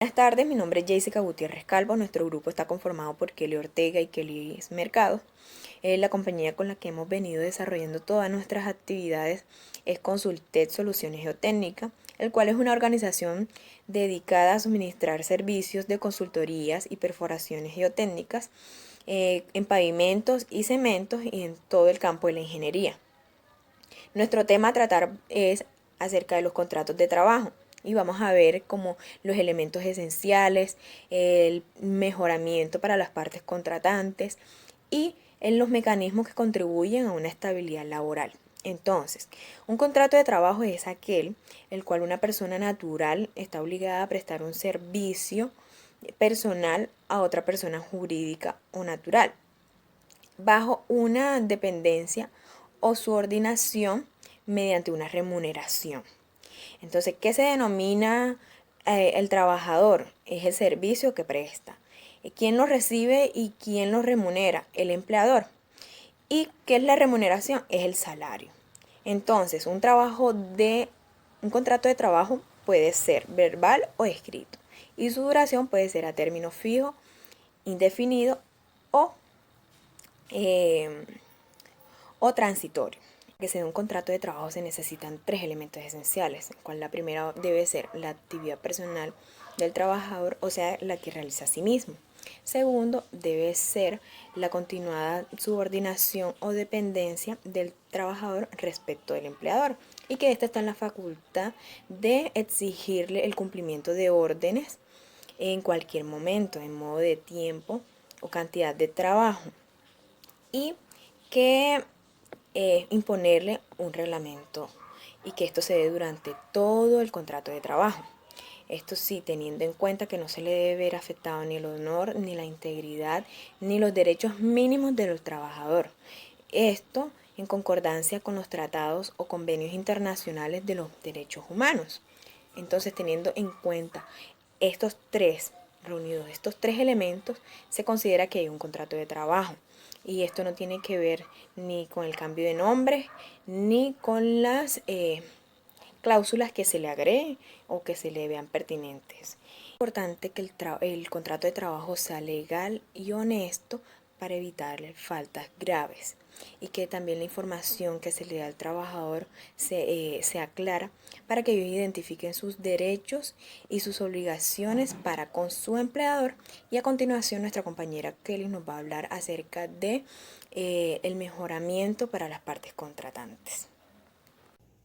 Buenas tardes, mi nombre es Jessica Gutiérrez Calvo. Nuestro grupo está conformado por Kelly Ortega y Kelly Mercado. La compañía con la que hemos venido desarrollando todas nuestras actividades es Consultet Soluciones Geotécnicas, el cual es una organización dedicada a suministrar servicios de consultorías y perforaciones geotécnicas en pavimentos y cementos y en todo el campo de la ingeniería. Nuestro tema a tratar es acerca de los contratos de trabajo y vamos a ver como los elementos esenciales, el mejoramiento para las partes contratantes y en los mecanismos que contribuyen a una estabilidad laboral. Entonces, un contrato de trabajo es aquel el cual una persona natural está obligada a prestar un servicio personal a otra persona jurídica o natural, bajo una dependencia o subordinación mediante una remuneración. Entonces, ¿qué se denomina el trabajador? Es el servicio que presta. ¿Quién lo recibe y quién lo remunera? El empleador. ¿Y qué es la remuneración? Es el salario. Entonces, un contrato de trabajo puede ser verbal o escrito. Y su duración puede ser a término fijo, indefinido o eh, o transitorio. Que sea un contrato de trabajo se necesitan tres elementos esenciales, cual la primera debe ser la actividad personal del trabajador, o sea, la que realiza a sí mismo. Segundo, debe ser la continuada subordinación o dependencia del trabajador respecto del empleador y que ésta está en la facultad de exigirle el cumplimiento de órdenes en cualquier momento, en modo de tiempo o cantidad de trabajo. Y que imponerle un reglamento y que esto se dé durante todo el contrato de trabajo. Esto sí, teniendo en cuenta que no se le debe ver afectado ni el honor, ni la integridad, ni los derechos mínimos del trabajador. Esto en concordancia con los tratados o convenios internacionales de los derechos humanos. Entonces, teniendo en cuenta estos tres reunidos, estos tres elementos, se considera que hay un contrato de trabajo. Y esto no tiene que ver ni con el cambio de nombre, ni con las cláusulas que se le agreguen o que se le vean pertinentes. Es importante que el contrato de trabajo sea legal y honesto para evitar faltas graves y que también la información que se le da al trabajador sea clara para que ellos identifiquen sus derechos y sus obligaciones para con su empleador. Y a continuación nuestra compañera Kelly nos va a hablar acerca de el mejoramiento para las partes contratantes.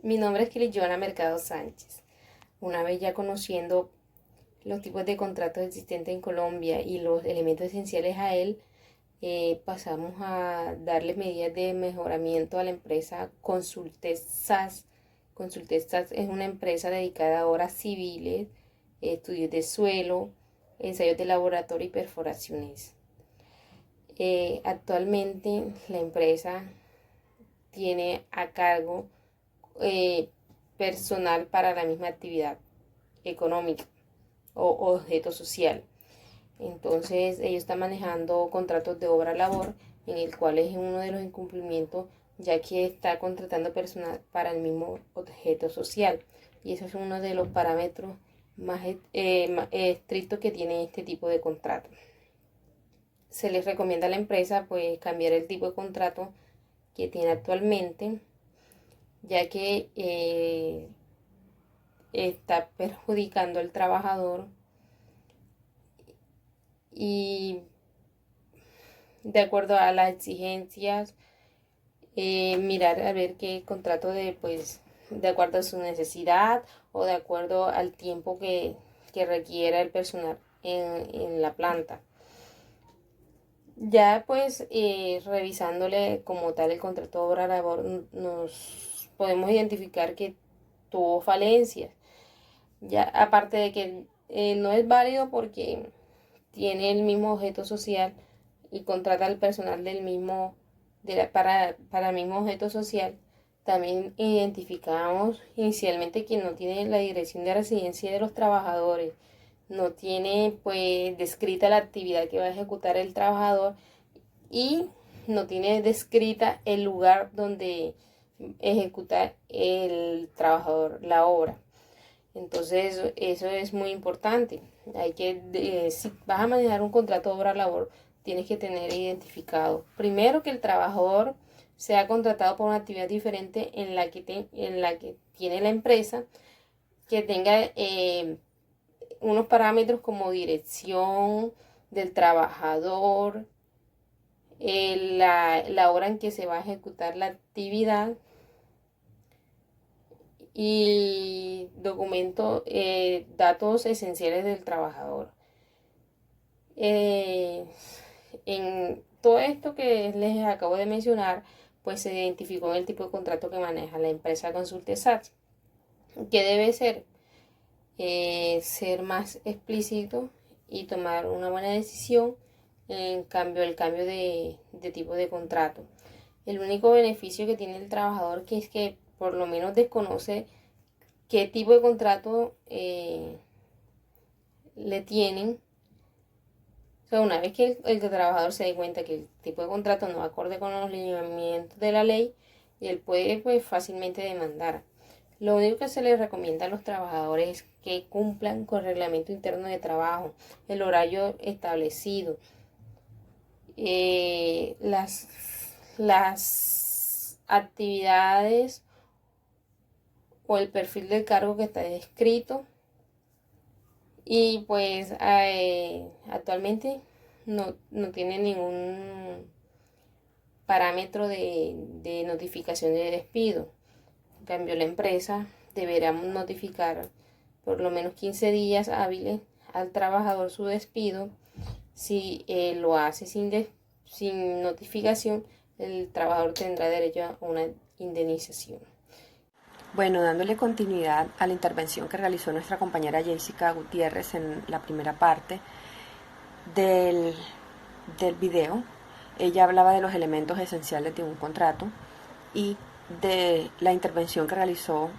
Mi nombre es Kelly Joana Mercado Sánchez. Una vez ya conociendo los tipos de contratos existentes en Colombia y los elementos esenciales a él, pasamos a darle medidas de mejoramiento a la empresa Consultes SAS. Consultes SAS es una empresa dedicada a obras civiles, estudios de suelo, ensayos de laboratorio y perforaciones. Actualmente la empresa tiene a cargo eh, personal para la misma actividad económica o objeto social. Entonces ellos están manejando contratos de obra-labor en el cual es uno de los incumplimientos, ya que está contratando personal para el mismo objeto social. Y eso es uno de los parámetros más estrictos que tiene este tipo de contrato. Se les recomienda a la empresa pues cambiar el tipo de contrato que tiene actualmente, ya que está perjudicando al trabajador y de acuerdo a las exigencias, mirar a ver qué contrato de acuerdo a su necesidad o de acuerdo al tiempo que requiera el personal en la planta. Ya pues revisándole como tal el contrato de obra labor nos podemos identificar que tuvo falencias. Ya aparte de que no es válido porque tiene el mismo objeto social y contrata al personal del mismo para el mismo objeto social. También identificamos inicialmente que no tiene la dirección de residencia de los trabajadores, no tiene pues descrita la actividad que va a ejecutar el trabajador y no tiene descrita el lugar donde ejecuta el trabajador la obra. Entonces eso es muy importante. Si vas a manejar un contrato de obra-labor, tienes que tener identificado primero que el trabajador sea contratado por una actividad diferente en la que tiene la empresa, que tenga unos parámetros como dirección del trabajador, la hora en que se va a ejecutar la actividad y datos esenciales del trabajador. En todo esto que les acabo de mencionar, pues se identificó en el tipo de contrato que maneja la empresa Consultesat. ¿Qué debe ser? Ser más explícito y tomar una buena decisión el cambio de tipo de contrato. El único beneficio que tiene el trabajador que es que por lo menos desconoce qué tipo de contrato le tienen. O sea, una vez que el trabajador se dé cuenta que el tipo de contrato no acorde con los lineamientos de la ley, él puede pues fácilmente demandar. Lo único que se les recomienda a los trabajadores es que cumplan con el reglamento interno de trabajo, el horario establecido, las actividades o el perfil del cargo que está descrito. Y pues actualmente no tiene ningún parámetro de notificación de despido. En cambio, la empresa deberá notificar por lo menos 15 días hábiles al trabajador su despido. Si lo hace sin notificación, el trabajador tendrá derecho a una indemnización. Bueno, dándole continuidad a la intervención que realizó nuestra compañera Jessica Gutiérrez en la primera parte del video, ella hablaba de los elementos esenciales de un contrato y de la intervención que realizó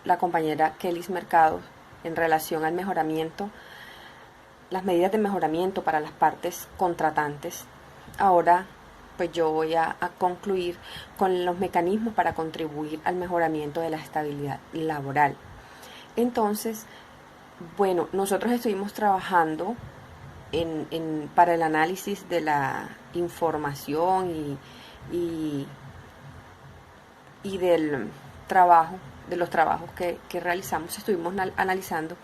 la compañera Kelis Mercado en relación al mejoramiento, las medidas de mejoramiento para las partes contratantes. Ahora pues yo voy a concluir con los mecanismos para contribuir al mejoramiento de la estabilidad laboral. Entonces, bueno, nosotros estuvimos trabajando para el análisis de la información y del trabajo, de los trabajos que realizamos. Estuvimos analizando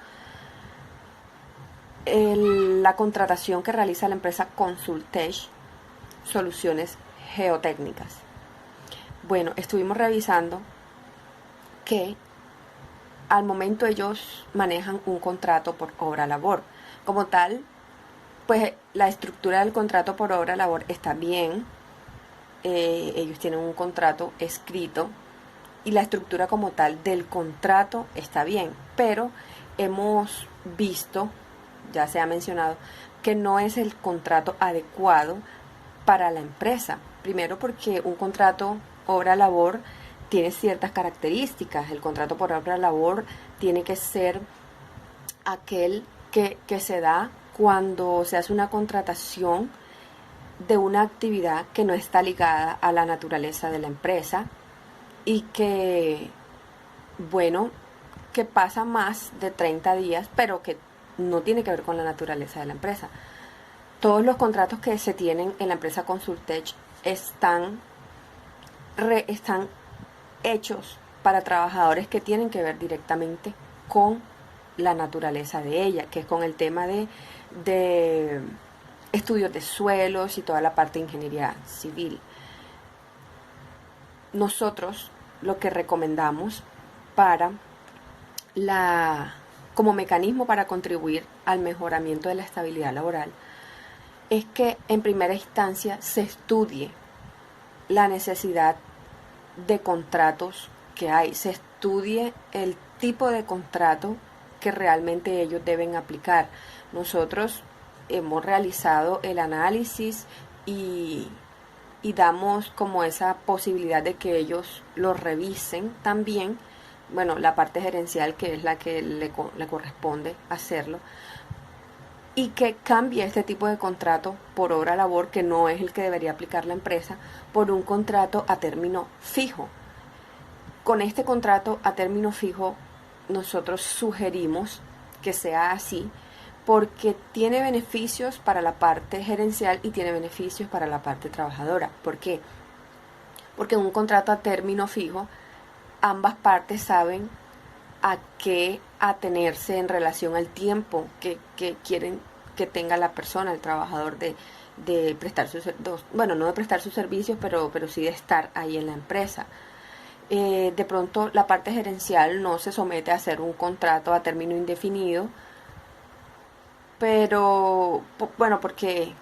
la contratación que realiza la empresa Consultech Soluciones Geotécnicas. Bueno, estuvimos revisando que al momento ellos manejan un contrato por obra-labor. Como tal, pues la estructura del contrato por obra-labor está bien. Ellos tienen un contrato escrito y la estructura como tal del contrato está bien, pero hemos visto, ya se ha mencionado, que no es el contrato adecuado para la empresa. Primero porque un contrato obra-labor tiene ciertas características. El contrato por obra-labor tiene que ser aquel que se da cuando se hace una contratación de una actividad que no está ligada a la naturaleza de la empresa y que, bueno, que pasa más de 30 días, pero que no tiene que ver con la naturaleza de la empresa. Todos los contratos que se tienen en la empresa Consultech están hechos para trabajadores que tienen que ver directamente con la naturaleza de ella, que es con el tema de estudios de suelos y toda la parte de ingeniería civil. Nosotros lo que recomendamos como mecanismo para contribuir al mejoramiento de la estabilidad laboral es que en primera instancia se estudie la necesidad de contratos que hay, se estudie el tipo de contrato que realmente ellos deben aplicar. Nosotros hemos realizado el análisis y damos como esa posibilidad de que ellos lo revisen también, bueno, la parte gerencial, que es la que le corresponde hacerlo, y que cambie este tipo de contrato por obra-labor, que no es el que debería aplicar la empresa, por un contrato a término fijo. Con este contrato a término fijo nosotros sugerimos que sea así porque tiene beneficios para la parte gerencial y tiene beneficios para la parte trabajadora. ¿Por qué? Porque en un contrato a término fijo, ambas partes saben a qué atenerse en relación al tiempo que quieren que tenga la persona, el trabajador, de prestar sus, bueno, no de prestar sus servicios, pero sí de estar ahí en la empresa. De pronto la parte gerencial no se somete a hacer un contrato a término indefinido, pero bueno, porque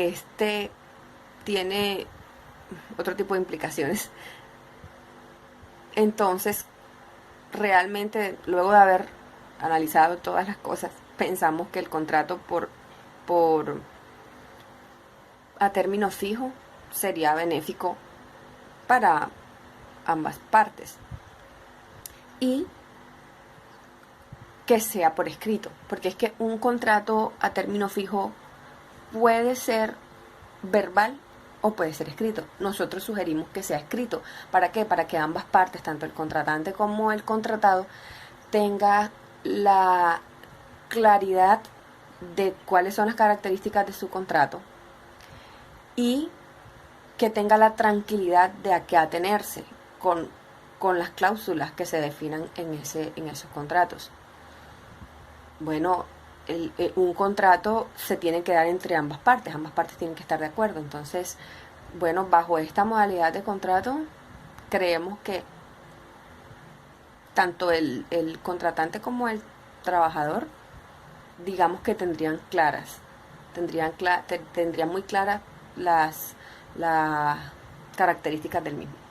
este tiene otro tipo de implicaciones. Entonces, realmente, luego de haber analizado todas las cosas, pensamos que el contrato por a término fijo sería benéfico para ambas partes. Y que sea por escrito, porque es que un contrato a término fijo puede ser verbal o puede ser escrito. Nosotros sugerimos que sea escrito. ¿Para qué? Para que ambas partes, tanto el contratante como el contratado, tenga la claridad de cuáles son las características de su contrato y que tenga la tranquilidad de a qué atenerse con las cláusulas que se definan en esos contratos. Bueno, un contrato se tiene que dar entre ambas partes tienen que estar de acuerdo. Entonces, bueno, bajo esta modalidad de contrato, creemos que tanto el contratante como el trabajador, digamos que tendrían muy claras las características del mismo.